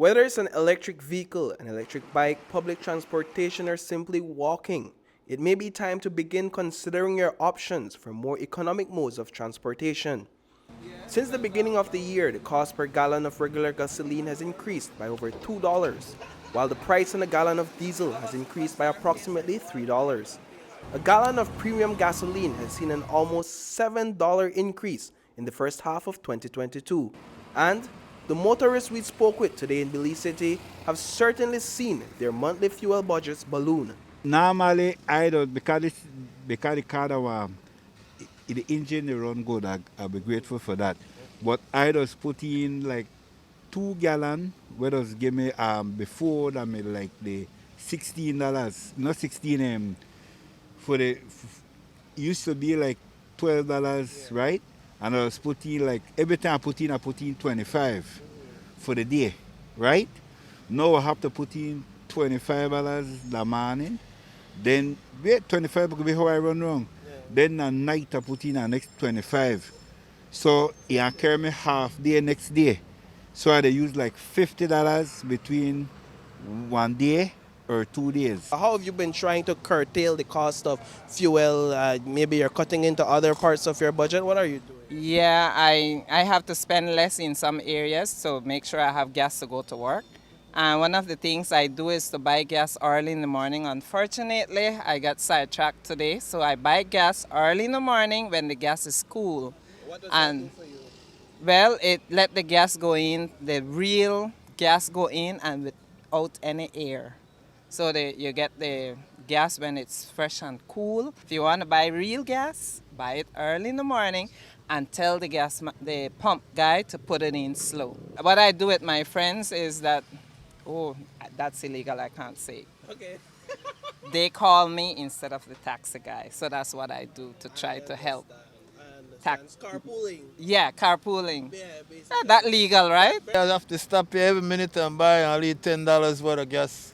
Whether it's an electric vehicle, an electric bike, public transportation, or simply walking, it may be time to begin considering your options for more economic modes of transportation. Since the beginning of the year, the cost per gallon of regular gasoline has increased by over $2, while the price on a gallon of diesel has increased by approximately $3. A gallon of premium gasoline has seen an almost $7 increase in the first half of 2022, and the motorists we spoke with today in Belize City have certainly seen their monthly fuel budgets balloon. Normally, I don't, because the car that the engine they run good, I'll be grateful for that. But I just put in like 2 gallon, where does give me before that made like the $16, not 16 for the used to be like $12, right? And I was putting like every time I put in 25 for the day, right? Now I have to put in $25 the morning. Then wait 25 because before I run wrong. Then at night I put in the next 25. So it can carry me half day next day. So I use like $50 between one day or 2 days. How have you been trying to curtail the cost of fuel? Maybe you're cutting into other parts of your budget. What are you doing? Yeah, I have to spend less in some areas to make sure I have gas to go to work. And one of the things I do is to buy gas early in the morning. Unfortunately, I got sidetracked today, so I buy gas early in the morning when the gas is cool. What does And that do for you? well, it let the gas go in, the real gas go in and without any air. So you get the gas when it's fresh and cool. If you want to buy real gas, buy it early in the morning and tell the pump guy to put it in slow. What I do with my friends is that, oh, that's illegal, I can't say. Okay. They call me instead of the taxi guy. So that's what I do to try to help. It's carpooling. Yeah, carpooling. Yeah, basically. That legal, right? I have to stop here every minute and buy only $10 worth of gas.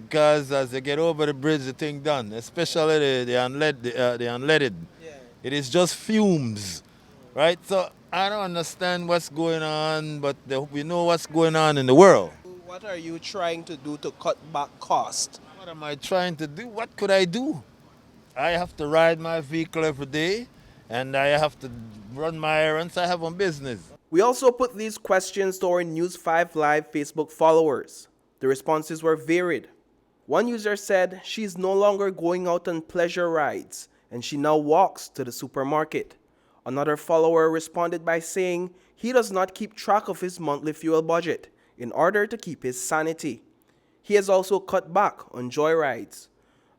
Because as they get over the bridge, the thing done. Especially the unleaded. Yeah. It is just fumes, right? So I don't understand what's going on, but we know what's going on in the world. What are you trying to do to cut back cost? What am I trying to do? What could I do? I have to ride my vehicle every day, and I have to run my errands. I have a business. We also put these questions to our News 5 Live Facebook followers. The responses were varied. One user said she's no longer going out on pleasure rides and she now walks to the supermarket. Another follower responded by saying he does not keep track of his monthly fuel budget in order to keep his sanity. He has also cut back on joyrides.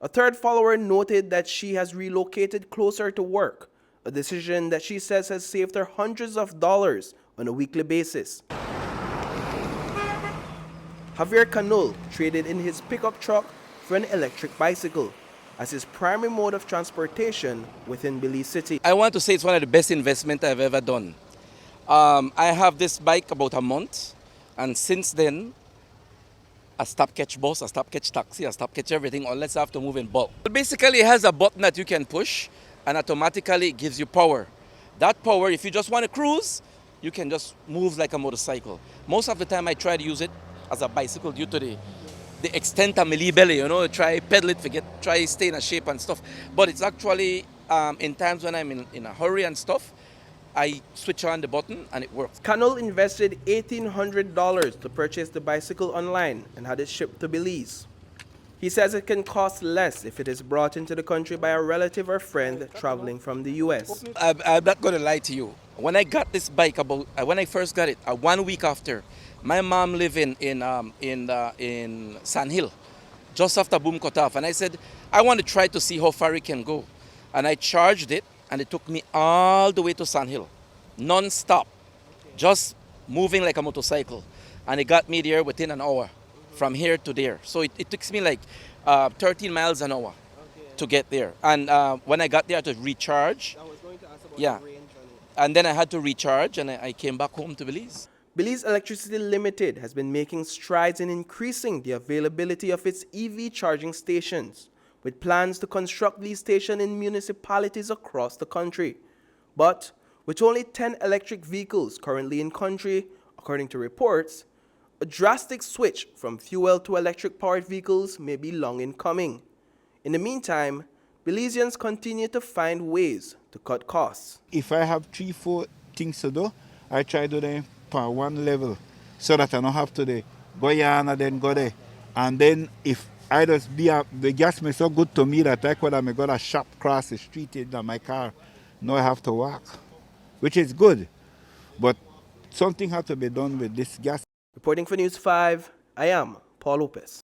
A third follower noted that she has relocated closer to work, a decision that she says has saved her hundreds of dollars on a weekly basis. Javier Canul traded in his pickup truck for an electric bicycle as his primary mode of transportation within Belize City. I want to say it's one of the best investments I've ever done. I have this bike about a month, and since then, I stop catch bus, I stop catch taxi, I stop catch everything unless I have to move in bulk. But basically, it has a button that you can push, and automatically it gives you power. That power, if you just want to cruise, you can just move like a motorcycle. Most of the time, I try to use it as a bicycle due to the extent of my belly, try pedal it, try stay in a shape and stuff. But it's actually, in times when I'm in a hurry and stuff, I switch on the button and it works. Canul invested $1,800 to purchase the bicycle online and had it shipped to Belize. He says it can cost less if it is brought into the country by a relative or friend traveling from the US. I'm not going to lie to you. When I got this bike, when I first got it, 1 week after, my mom lived in Sand Hill, just after boom cut off. And I said, I want to try to see how far it can go. And I charged it, and it took me all the way to Sand Hill, non-stop, just moving like a motorcycle. And it got me there within an hour, from here to there. So it takes me like 13 miles an hour to get there. And when I got there to recharge, yeah, and then I had to recharge, and I came back home to Belize. Belize Electricity Limited has been making strides in increasing the availability of its EV charging stations, with plans to construct these stations in municipalities across the country. But with only 10 electric vehicles currently in country, according to reports, A drastic switch from fuel to electric-powered vehicles may be long in coming. In the meantime, Belizeans continue to find ways to cut costs. If I have 3-4 things to do, I try to do them per one level so that I don't have to go here and then go there. And then if I just the gas may so good to me that I could have got a shop cross the street in my car. Now I have to walk, which is good. But something has to be done with this gas. Reporting for News 5, I am Paul Lopez.